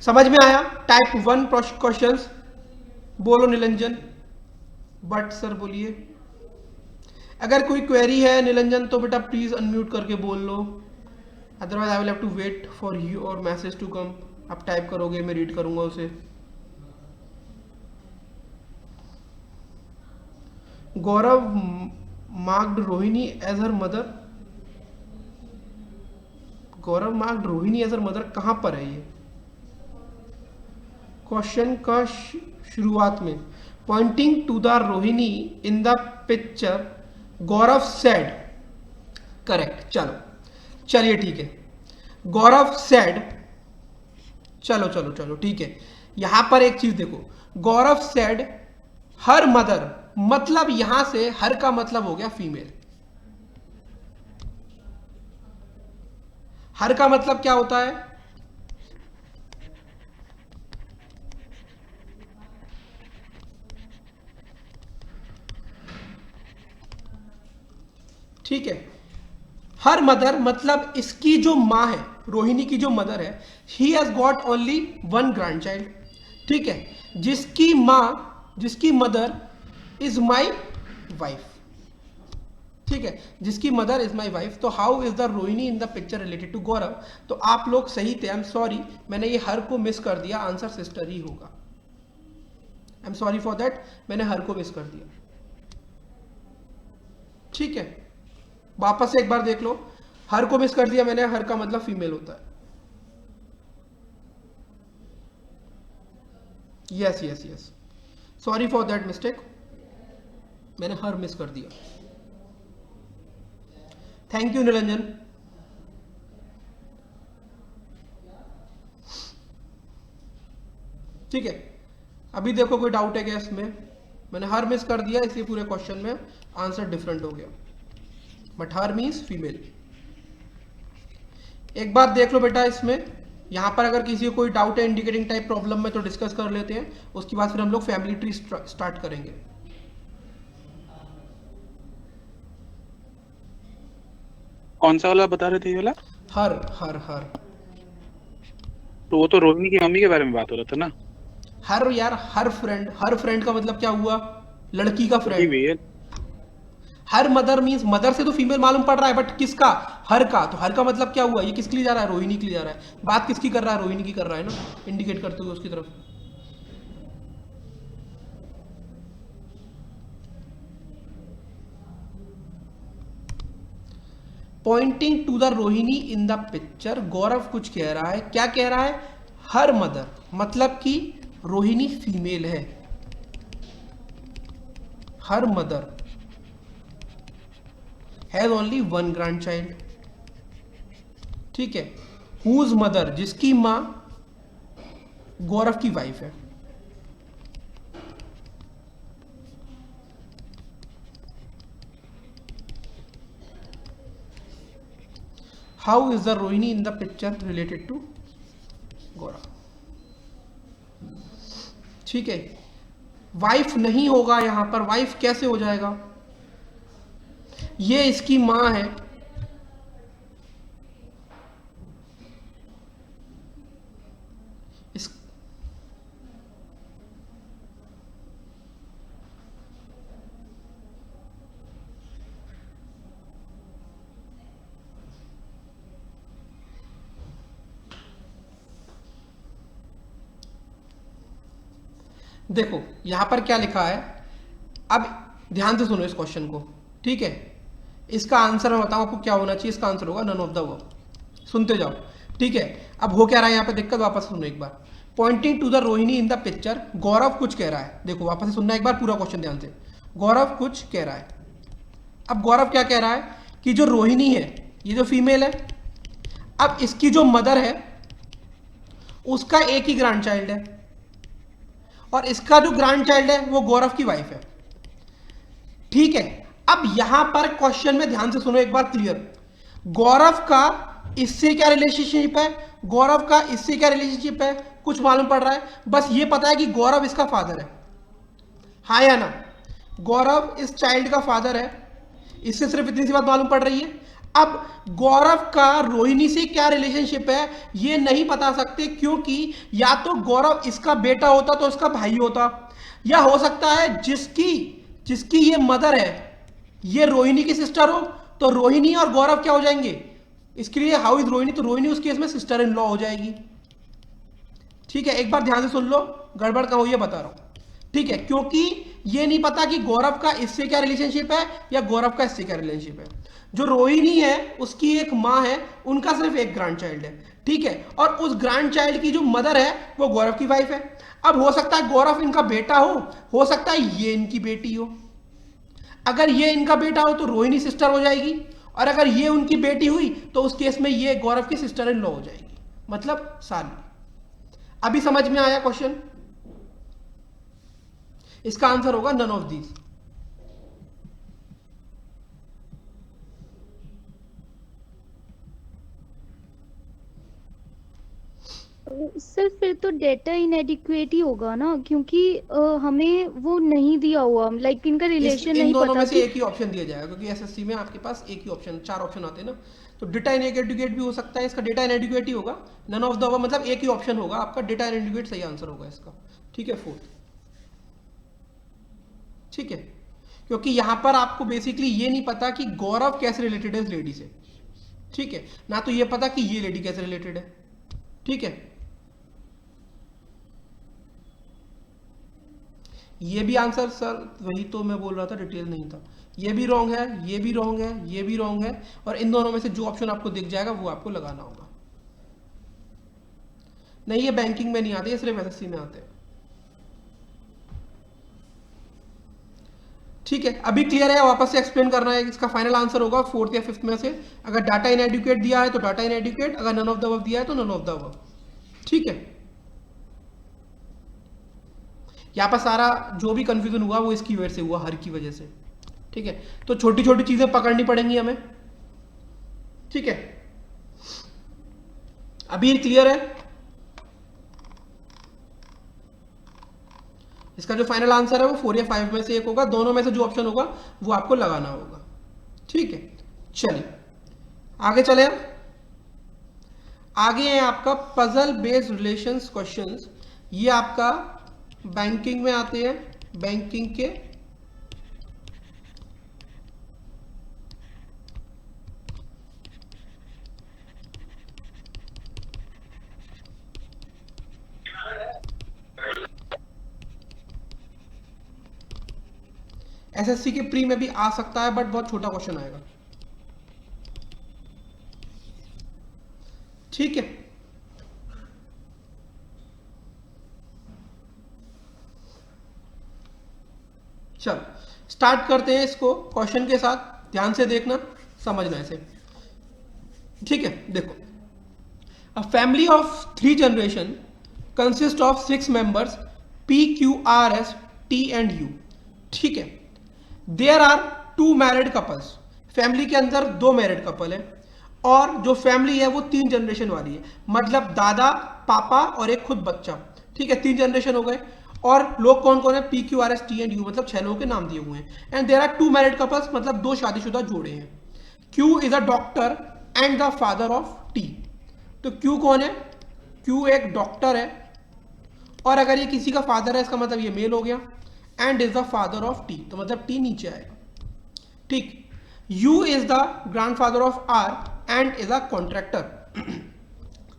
समझ में आया? Type 1 questions. बोलो निरंजन। बट सर बोलिए। अगर कोई क्वेरी है निरंजन तो बेटा प्लीज अनम्यूट करके बोल लो, otherwise I will have to wait for you your message to come. आप टाइप करोगे, मैं रीड करूंगा उसे। Gaurav marked Rohini as her mother. Gaurav marked Rohini as her mother कहां पर है ये क्वेश्चन का शुरुआत में? Pointing to the Rohini in the picture Gaurav said. Correct, चलो चलिए ठीक है, गौरव सेड। चलो चलो चलो ठीक है, यहां पर एक चीज देखो, गौरव सेड हर मदर, मतलब यहां से हर का मतलब हो गया फीमेल। हर का मतलब क्या होता है? ठीक है, हर मदर मतलब इसकी जो मां है, रोहिणी की जो मदर है, he has got only one grand child. ठीक है, जिसकी मां, जिसकी मदर इज माई वाइफ। ठीक है, जिसकी मदर इज माई वाइफ। तो how is the Rohini in the picture related to Gaurav? तो आप लोग सही थे, आई एम सॉरी, मैंने ये हर को मिस कर दिया, आंसर सिस्टर ही होगा। I am sorry for that, मैंने हर को मिस कर दिया। ठीक है, वापस से एक बार देख लो, हर को मिस कर दिया मैंने, हर का मतलब फीमेल होता है। Yes yes yes, sorry for that mistake, मैंने हर मिस कर दिया। Thank you Niranjan. ठीक है, अभी देखो कोई डाउट है क्या इसमें? मैंने हर मिस कर दिया, इसलिए पूरे क्वेश्चन में आंसर डिफरेंट हो गया, बट हर मीन्स फीमेल। एक बार देख लो बेटा इसमें, यहां पर अगर किसी को कोई डाउट है इंडिकेटिंग टाइप प्रॉब्लम में तो डिस्कस कर लेते हैं, उसके बाद फिर हम लोग फैमिली ट्री स्टार्ट करेंगे। कौन सा वाला बता रहे थे ये वाला? हर हर हर। तो वो तो रोहिणी की मम्मी के बारे में बात हो रहा था ना। हर यार, हर फ्रेंड, हर फ्रेंड का मतलब क्या हुआ? लड़की का friend. Her mother means mother से तो फीमेल मालूम पड़ रहा है, बट किसका? हर का। तो हर का मतलब क्या हुआ? ये किसके लिए जा रहा है? रोहिणी के लिए जा रहा है। बात किसकी कर रहा है? रोहिणी की कर रहा है ना, इंडिकेट करते हुए उसकी तरफ। Pointing to the Rohini in the picture, Gaurav कुछ कह रहा है। क्या कह रहा है? हर मदर, मतलब कि रोहिणी फीमेल है। Her mother has only one grand child. ठीक है, हुज मदर, जिसकी मां गौरव की वाइफ है। How is the Rohini in the picture related to Gaurav? ठीक है, वाइफ नहीं होगा यहां पर, वाइफ कैसे हो जाएगा? ये इसकी मां है, इस देखो यहां पर क्या लिखा है, अब ध्यान से सुनो इस क्वेश्चन को। ठीक है, इसका आंसर मैं बताऊं आपको क्या होना चाहिए। इसका आंसर होगा नन ऑफ द अबव। सुनते जाओ। ठीक है, अब हो क्या रहा है यहाँ पे दिक्कत, वापस सुनो एक बार। Pointing to the Rohini in the picture, Gaurav कुछ कह रहा है। देखो वापस से सुनना एक बार पूरा क्वेश्चन ध्यान से। गौरव कुछ कह रहा है। अब गौरव क्या कह रहा है कि जो रोहिणी है, ये जो फीमेल है, अब इसकी जो मदर है उसका एक ही ग्रैंड चाइल्ड है, और इसका जो ग्रैंड चाइल्ड है वो गौरव की वाइफ है। ठीक है, अब यहां पर क्वेश्चन में ध्यान से सुनो एक बार क्लियर। गौरव का इससे क्या रिलेशनशिप है? गौरव का इससे क्या रिलेशनशिप है? कुछ मालूम पड़ रहा है? बस ये पता है कि गौरव इसका फादर है, हाँ या ना? गौरव इस चाइल्ड का फादर है, इससे सिर्फ इतनी सी बात मालूम पड़ रही है। अब गौरव का रोहिणी से क्या रिलेशनशिप है ये नहीं बता सकते, क्योंकि या तो गौरव इसका बेटा होता तो इसका भाई होता, या हो सकता है जिसकी ये मदर है ये रोहिणी की सिस्टर हो, तो रोहिणी और गौरव क्या हो जाएंगे, इसके लिए हाउ इज रोहिणी, तो रोहिणी उस केस में सिस्टर इन लॉ हो जाएगी। ठीक है, एक बार ध्यान से सुन लो, गड़बड़ का हो ये बता रहा हूं। ठीक है, क्योंकि ये नहीं पता कि गौरव का इससे क्या रिलेशनशिप है या गौरव का इससे क्या रिलेशनशिप है। जो रोहिणी है उसकी एक माँ है, उनका सिर्फ एक ग्रैंड चाइल्ड है। ठीक है, और उस ग्रैंड चाइल्ड की जो मदर है वो गौरव की वाइफ है। अब हो सकता है गौरव इनका बेटा हो सकता है ये इनकी बेटी हो। अगर ये इनका बेटा हो तो रोहिणी सिस्टर हो जाएगी, और अगर ये उनकी बेटी हुई तो उस केस में ये गौरव की सिस्टर इन लॉ हो जाएगी, मतलब साली। अभी समझ में आया क्वेश्चन? इसका आंसर होगा नन ऑफ दीज। सर फिर तो डेटा इनएडिक्वेट ही होगा ना, क्योंकि हमें वो नहीं दिया हुआ, लाइक इनका रिलेशन नहीं इन दोनों पता में से कि एक ही ऑप्शन दिया जाएगा, क्योंकि एसएससी में आपके पास एक ही ऑप्शन, 4 ऑप्शन आते हैं ना, तो डेटा इनएडिक्वेट भी हो सकता है, इसका डेटा इनएडिक्वेट ही होगा। नन ऑफ द अबव मतलब एक ही ऑप्शन होगा आपका, डेटा इनएडिक्वेट सही आंसर होगा इसका। ठीक है, 4th। ठीक है, क्योंकि यहां पर आपको बेसिकली ये नहीं पता कि गौरव कैसे रिलेटेड है इस लेडी से। ठीक है, ना तो ये पता कि ये लेडी कैसे रिलेटेड है। ठीक है, ये भी आंसर सर वही तो मैं बोल रहा था, डिटेल नहीं था। ये भी रॉन्ग है, ये भी रॉन्ग है, ये भी रॉन्ग है, और इन दोनों में से जो ऑप्शन आपको दिख जाएगा वो आपको लगाना होगा। नहीं, ये बैंकिंग में नहीं आते, ये सिर्फ एसएससी में आते हैं। ठीक है, अभी क्लियर है? वापस से एक्सप्लेन करना है। इसका फाइनल आंसर होगा 4th या 5th में से। अगर डाटा इनएडिक्वेट दिया है तो डाटा इनएडिक्वेट, अगर नन ऑफ द अबव दिया है तो नन ऑफ द अबव। ठीक है, यहां पर सारा जो भी कंफ्यूजन हुआ वो इसकी वजह से हुआ, हर की वजह से। ठीक है, तो छोटी छोटी चीजें पकड़नी पड़ेंगी हमें। ठीक है, अभी क्लियर है? इसका जो फाइनल आंसर है वो 4 या 5 में से एक होगा, दोनों में से जो ऑप्शन होगा वो आपको लगाना होगा। ठीक है, चलिए आगे चले। आगे है आपका पजल बेस्ड रिलेशंस क्वेश्चंस। ये आपका बैंकिंग में आते हैं, बैंकिंग के एसएससी के प्री में भी आ सकता है, बट बहुत छोटा क्वेश्चन आएगा। ठीक है, चलो स्टार्ट करते हैं इसको क्वेश्चन के साथ। ध्यान से देखना, समझना इसे। ठीक है, देखो, a family of 3 generation consist of 6 members P, Q, R, S, T and U। ठीक है, there are 2 married couples. Family के अंदर 2 मैरिड कपल है, और जो फैमिली है वो 3 जनरेशन वाली है, मतलब दादा, पापा और एक खुद बच्चा। ठीक है, 3 जनरेशन हो गए, और लोग कौन कौन है? P, Q, R, S, T and U, मतलब 6 लोगों के नाम दिए हुए हैं। And there are 2 married couples, मतलब 2 शादीशुदा जोड़े हैं। Q is a doctor and the father of T। तो Q कौन है? Q एक डॉक्टर है, और अगर ये किसी का फादर है इसका मतलब ये मेल हो गया, and is the father of T, तो मतलब T नीचे आएगा। ठीक, U is the grandfather of R and is a contractor.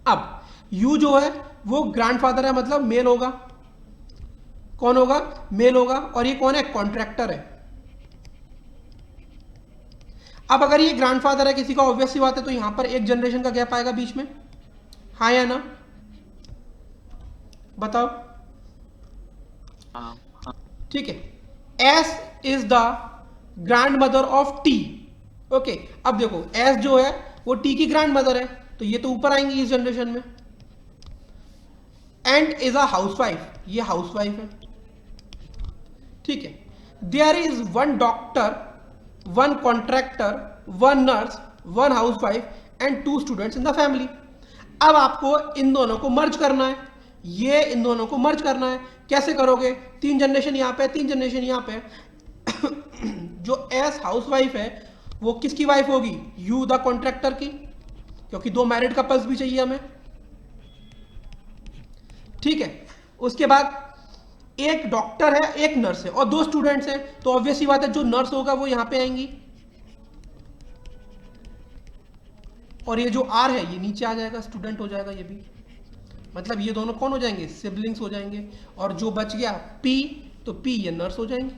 अब U जो है वो ग्रैंडफादर है, मतलब मेल होगा। कौन होगा? मेल होगा, और ये कौन है? कॉन्ट्रैक्टर है। अब अगर ये ग्रैंडफादर है किसी का, ऑब्वियस सी बात है, तो यहां पर एक जनरेशन का गैप आएगा बीच में, हाँ या ना? बताओ। ठीक है, S is the grand mother of T। Okay, अब देखो S जो है वो T की ग्रैंड मदर है, तो ये तो ऊपर आएंगी इस जनरेशन में। एंड इज अ हाउसवाइफ, ये हाउसवाइफ है। ठीक है, there is 1 doctor, 1 contractor, 1 nurse, 1 housewife and 2 students in the family. अब आपको इन दोनों को मर्ज करना है, ये इन दोनों को मर्ज करना है। कैसे करोगे? 3 जनरेशन यहाँ पे, 3 जनरेशन यहाँ पे। जो एस हाउसवाइफ है वो किसकी वाइफ होगी? यू द कॉन्ट्रैक्टर की, क्योंकि 2 मैरिड कपल्स भी चाहिए हमें। ठीक है, उसके बाद एक डॉक्टर है, एक नर्स है और 2 स्टूडेंट्स हैं, तो ऑब्वियस सी बात है जो नर्स होगा वो यहां पे आएंगी और ये जो आर है ये नीचे आ जाएगा, स्टूडेंट हो जाएगा ये भी। मतलब ये दोनों कौन हो जाएंगे? सिबलिंग्स हो जाएंगे। और जो बच गया पी, तो पी ये नर्स हो जाएंगे।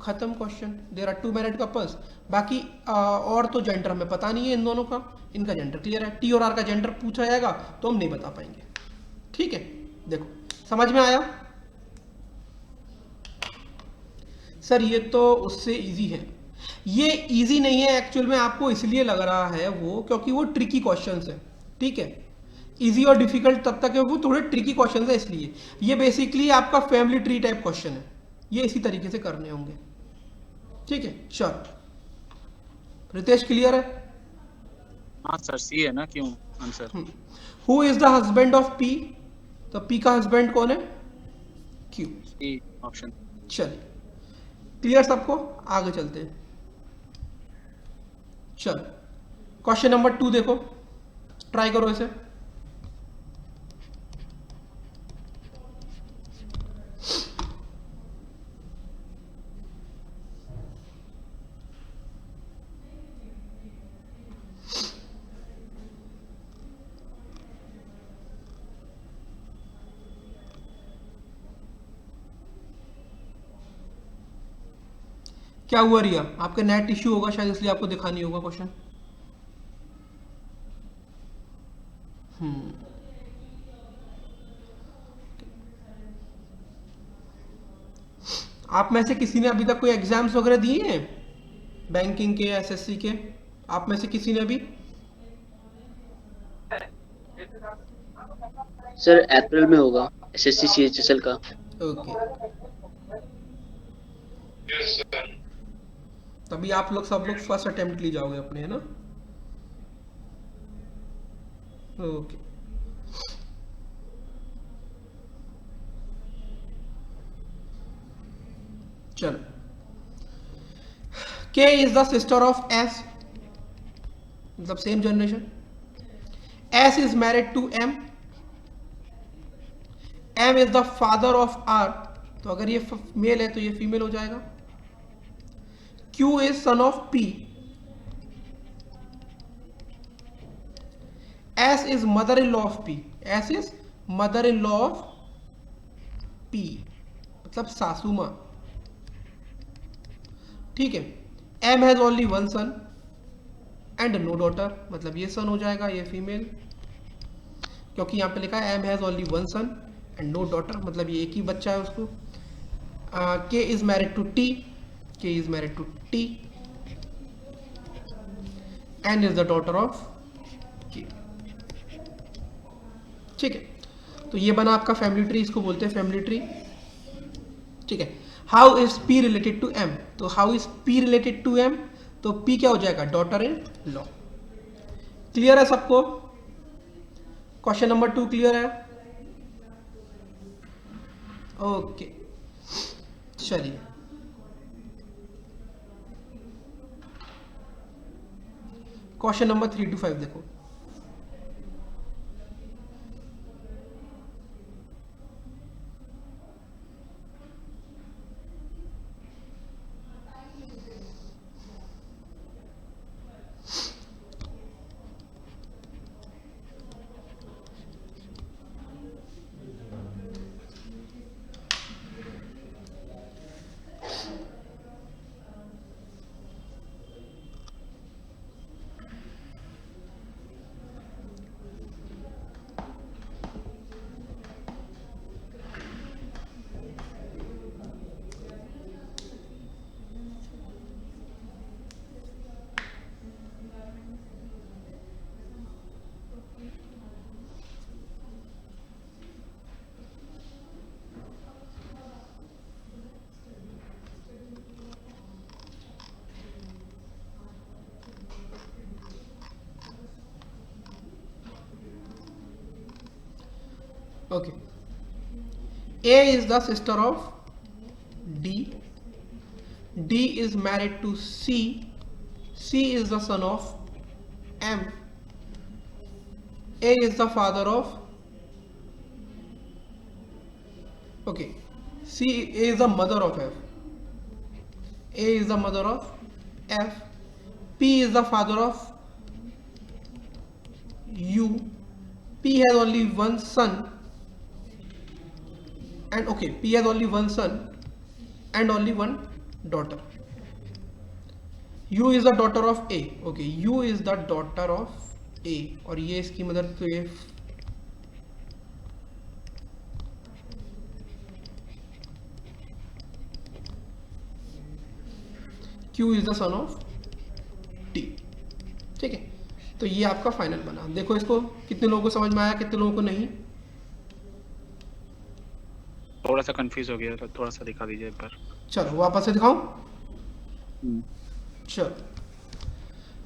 खत्म question. There are 2 married couples. बाकी और तो जेंडर हमें पता नहीं है इन दोनों का, इनका जेंडर क्लियर है। टी और आर का जेंडर पूछा जाएगा तो हम नहीं बता पाएंगे। ठीक है, देखो समझ में आया? सर ये तो उससे इजी है। ये इजी नहीं है एक्चुअल में, आपको इसलिए लग रहा है वो क्योंकि वो ट्रिकी क्वेश्चंस है। ठीक है, इजी और डिफिकल्ट तब तक है, वो थोड़े ट्रिकी क्वेश्चंस है इसलिए। ये बेसिकली आपका फैमिली ट्री टाइप क्वेश्चन है, ये इसी तरीके से करने होंगे। ठीक है, श्योर। रितेश क्लियर है? हाँ सर, सी है ना, क्यों answer. Who is the husband of P? तो पी का हस्बैंड कौन है? क्यू। C option. चलिए, क्लियर सबको? आगे चलते हैं। चलो क्वेश्चन नंबर 2 देखो, ट्राई करो इसे। क्या हुआ रिया? आपके नेट इश्यू होगा शायद, इसलिए आपको दिखा नहीं होगा क्वेश्चन। आप में से किसी ने अभी तक कोई एग्जाम्स वगैरह दिए हैं बैंकिंग के, एसएससी के? आप में से किसी ने अभी? सर अप्रैल में होगा एसएससी सीएचएसएल का। ओके, तभी आप लोग सब लोग फर्स्ट अटेम्प्ट लिए जाओगे अपने, है ना? ओके, चलो। K is the sister of S, मतलब same generation. S is married to M, M is the father of R, तो अगर ये मेल है तो ये फीमेल हो जाएगा। Q is son of P, S is mother-in-law of P, S is mother-in-law of P, मतलब सासू माँ। ठीक है, M has only one son and no daughter, मतलब ये सन हो जाएगा, ये फीमेल, क्योंकि यहाँ पे लिखा है M has only one son and no daughter, मतलब ये एक ही बच्चा है उसको। K is married to T, K is married to T, N is the daughter of K। ठीक है, तो ये बना आपका फैमिली ट्री, इसको बोलते हैं फैमिली ट्री। ठीक है, how is P related to M? तो how is P related to M? तो P क्या हो जाएगा? Daughter in law. क्लियर है सबको? क्वेश्चन नंबर 2 क्लियर है? ओके, चलिए क्वेश्चन नंबर 3 to 5 देखो। Okay. A is the sister of D. D is married to C. C is the son of M. A is the father of, okay, A is the mother of F. A is the mother of F. P is the father of U. P has only one son, and okay, P has only one son and only one daughter. U is the daughter of A. Okay, U is the daughter of A, और ये इसकी mother तो ये Q is the son of T. ठीक है, तो ये आपका फाइनल बना। देखो इसको कितने लोगों को समझ में आया, कितने लोगों को नहीं। थोड़ा सा कंफ्यूज हो गया, तो थोड़ा सा दिखा दीजिए एक बार। चलो वापस से दिखाऊं। चलो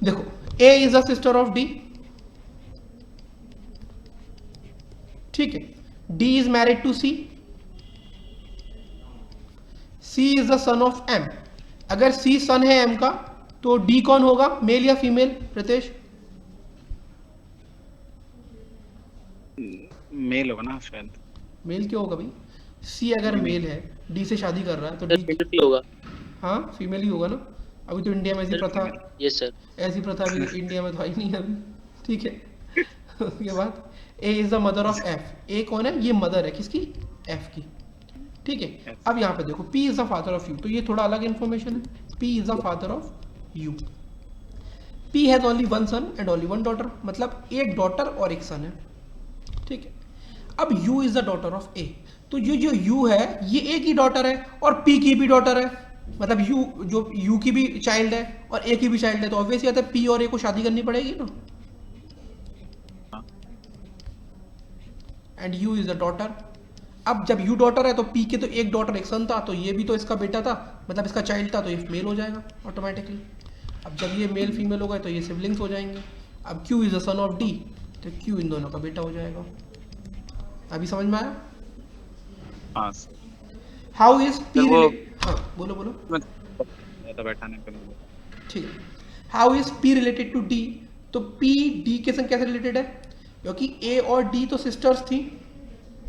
देखो, A is the sister of D, ठीक है। D is married to C. C is the son of M. अगर C सन है M का, तो D कौन होगा, मेल या फीमेल? प्रतेश, मेल होगा ना शायद। मेल क्यों होगा भाई? C अगर मेल है, D से शादी कर रहा है, तो D फीमेल होगा। हाँ फीमेल ही होगा ना। अभी तो इंडिया में ऐसी प्रथा, यस सर, ऐसी प्रथा अभी इंडिया में तो आई नहीं है अभी, ठीक है। उसके बाद A is the mother of F. A कौन है? ये मदर है किसकी? F की, ठीक है। अब यहाँ पे देखो P is the father of U, तो ये थोड़ा अलग इन्फॉर्मेशन है। P is the father of U. P has only one son and only one daughter, मतलब एक डॉटर और एक सन है, ठीक है। अब U is the daughter of A, तो ये जो U है ये A की डॉटर है और P की भी डॉटर है, मतलब U की भी चाइल्ड है और A की भी चाइल्ड है, तो ऑब्वियस बात है P और A को शादी करनी पड़ेगी ना। And U is the daughter. अब जब U डॉटर है तो P के तो एक डॉटर एक सन था, तो ये भी तो इसका बेटा था, मतलब इसका चाइल्ड था, तो ये मेल हो जाएगा ऑटोमेटिकली। अब जब ये मेल फीमेल हो गए तो ये सिबलिंग्स हो जाएंगे। अब Q is the son of D, तो Q इन दोनों का बेटा हो जाएगा। अभी समझ में आया? हाँ। हाउ इज P वो हाँ बोलो बोलो। तो बैठाने पे ठीक है। How is P related to D, तो P D के संग कैसे रिलेटेड है? क्योंकि A और D तो सिस्टर्स थी,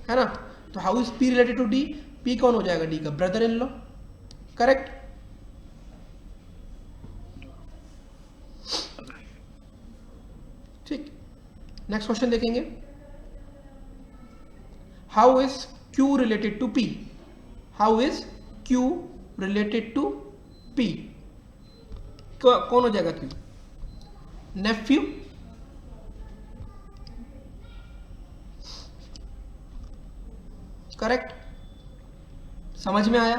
है ना। तो how is P related to D? P कौन हो जाएगा? D का ब्रदर इन लॉ, करेक्ट। ठीक, नेक्स्ट क्वेश्चन देखेंगे। How is Q related to P? How is Q related to P? कौन हो जाएगा Q? नेफ्यू, करेक्ट। समझ में आया?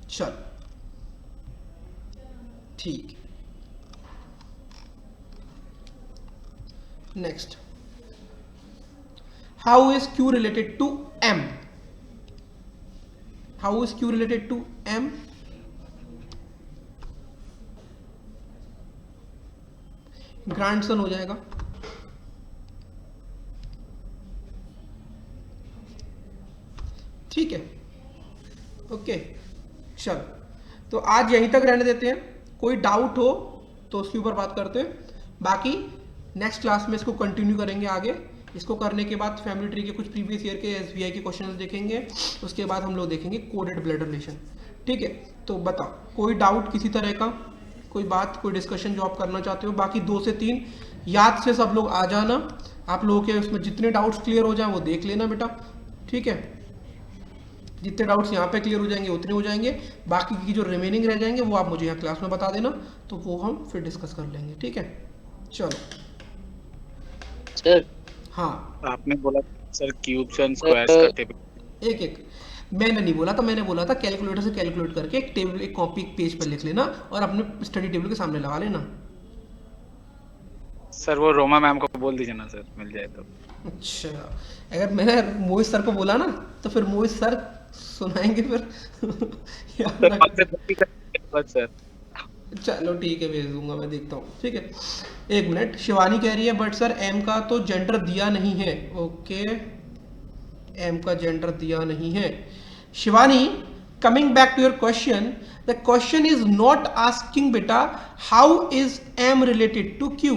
चल ठीक, next. How is Q related to M? How is Q related to M? Grandson हो जाएगा, ठीक है। ओके चल, तो आज यहीं तक रहने देते हैं। कोई डाउट हो तो उसके ऊपर बात करते हैं, बाकी नेक्स्ट क्लास में इसको कंटिन्यू करेंगे आगे। इसको करने के बाद फैमिली ट्री के कुछ प्रीवियस ईयर के SBI के क्वेश्चंस देखेंगे, उसके बाद हम लोग देखेंगे कोडेड ब्लड रिलेशन, ठीक है। तो बताओ कोई डाउट किसी तरह का, कोई बात, कोई डिस्कशन जो आप करना चाहते हो। बाकी 2 से 3 याद से सब लोग आ जाना, आप लोगों के उसमें जितने डाउट्स क्लियर हो जाए वो देख लेना बेटा, ठीक है। जितने डाउट्स यहाँ पे क्लियर हो जाएंगे उतने हो जाएंगे, बाकी की जो रिमेनिंग रह जाएंगे वो आप मुझे यहाँ क्लास में बता देना, तो वो हम फिर डिस्कस कर लेंगे, ठीक है। चलो सर। हाँ आपने बोला सर क्यूब्स एंड स्क्वायर्स करते पे एक एक, मैंने नहीं बोला था, मैंने बोला था कैलकुलेटर से कैलकुलेट करके एक टेबल, एक कॉपी, एक पेज पर लिख लेना और अपने स्टडी टेबल के सामने लगा लेना। सर वो रोमा मैम को बोल दीजिए ना सर, मिल जाए तो। अच्छा, अगर मैंने मोहित सर को बोला ना तो फिर मोहित सर सुनाएंगे फिर। सर चलो ठीक है, भेज दूंगा, मैं देखता हूँ, ठीक है। एक मिनट, शिवानी कह रही है बट सर एम का तो जेंडर दिया नहीं है। ओके, एम का जेंडर दिया नहीं है Shivani, coming back to your question, the question is not asking beta how is M related to Q.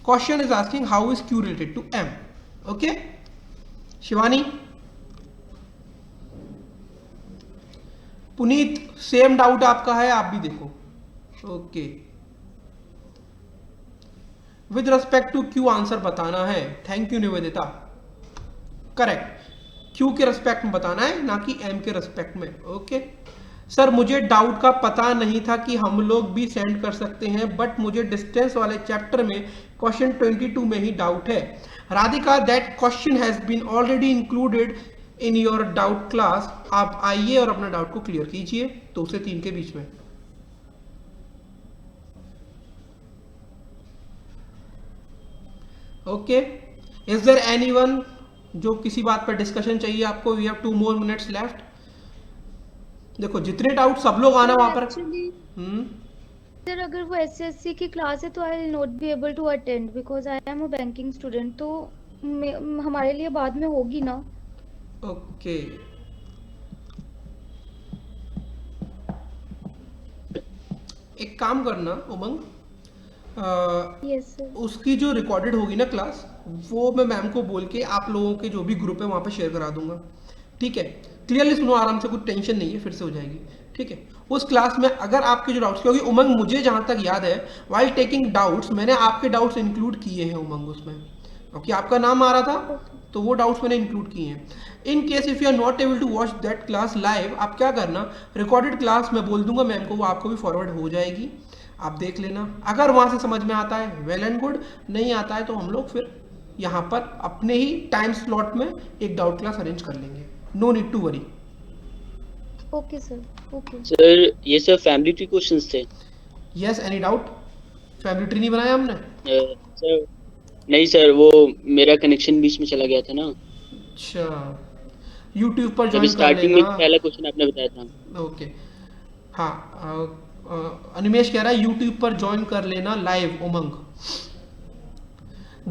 Question is asking how is Q related to M. Okay, Shivani, Puneet, same doubt आपका है, आप भी देखो. Okay, with respect to Q answer बताना है. Thank you Nivedita. Correct, Q के respect में बताना है, ना कि एम के रेस्पेक्ट में. ओके सर, मुझे डाउट का पता नहीं था कि हम लोग भी सेंड कर सकते हैं, बट मुझे डिस्टेंस वाले चैप्टर में क्वेश्चन 22 में ही डाउट है. Radhika, that question has been already included in your doubt class. आप आइए और अपना डाउट को क्लियर कीजिए 2 से 3 के बीच में. ओके, इज देयर एनीवन जो किसी बात पर डिस्कशन चाहिए आपको? वी हैव 2 more minutes लेफ्ट. देखो जितने डाउट सब लोग आना वहां पर. सर अगर वो एसएससी की क्लास है तो I will not be able to attend because I am a banking student. तो हमारे लिए बाद में होगी ना? ओके, एक काम करना उमंग, यस सर. उसकी जो रिकॉर्डेड होगी ना क्लास, वो मैं मैम को बोल के आप लोगों के जो भी ग्रुप है वहाँ पे शेयर करा दूंगा. ठीक है, क्लियरली सुनो, आराम से, कुछ टेंशन नहीं है, फिर से हो जाएगी. ठीक है, उस क्लास में अगर आपके जो डाउट्स, क्योंकि उमंग मुझे जहाँ तक याद है वाइल टेकिंग डाउट्स मैंने आपके डाउट्स इंक्लूड किए हैं उमंग उसमें, क्योंकि आपका नाम आ रहा था तो वो डाउट्स मैंने इंक्लूड किए हैं. In case if you are not able to watch that class live, आप क्या करना, रिकॉर्डेड क्लास मैं बोल दूंगा मैम को, वो आपको भी फॉरवर्ड हो जाएगी, आप देख लेना. अगर वहाँ से समझ में आता है वेल एंड गुड, नहीं आता है तो हम लोग फिर यहाँ पर अपने ही टाइम स्लॉट में एक डाउट क्लास अरेंज कर लेंगे. No need to worry. Okay sir. Okay sir, ये सब फैमिली ट्री क्वेश्चंस थे. Yes, any doubt? Family tree नहीं बनाया हमने? सर नहीं सर, वो मेरा कनेक्शन बीच में चला गया था ना. अच्छा, YouTube पर जब ज्वाइन कर स्टार्टिंग में लेना. पहला क्वेश्चन आपने बताया था. ओके, हाँ, अनिमेश कह रहा है YouTube पर ज्वाइन कर लेना लाइव उमंग.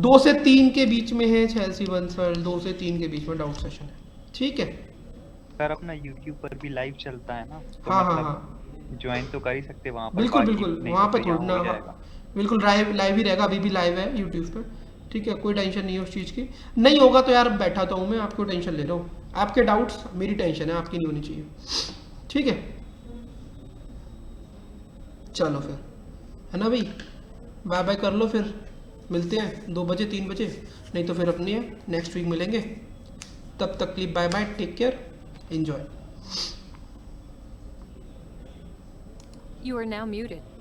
2 से 3 के बीच में है चेल्सी बंसल, 2 से 3 के बीच में डाउट सेशन है. ठीक है सर, अपना YouTube पर भी लाइव चलता है ना, तो हाँ हाँ मतलब हाँ, ज्वाइन तो कर ही सकते हैं वहाँ पर. बिल्कुल बाकी बिल्कुल, नहीं वहाँ तो पे यहाँ थोड़ा हो ना, जाएगा. बिल्कुल लाइव ही रहेगा. अभी भी लाइव है यूट्यूब पर. ठीक है, कोई टेंशन नहीं है उस चीज़ की. नहीं होगा तो यार बैठा तो हूँ मैं, आपको टेंशन ले रहा हूँ. आपके डाउट्स मेरी टेंशन है, आपकी नहीं होनी चाहिए. ठीक है, चलो फिर, है ना भाई, बाय बाय कर लो, फिर मिलते हैं 2 बजे 3 बजे, नहीं तो फिर अपने नेक्स्ट वीक मिलेंगे. तब तक के लिए bye bye, take care, enjoy. You are now muted.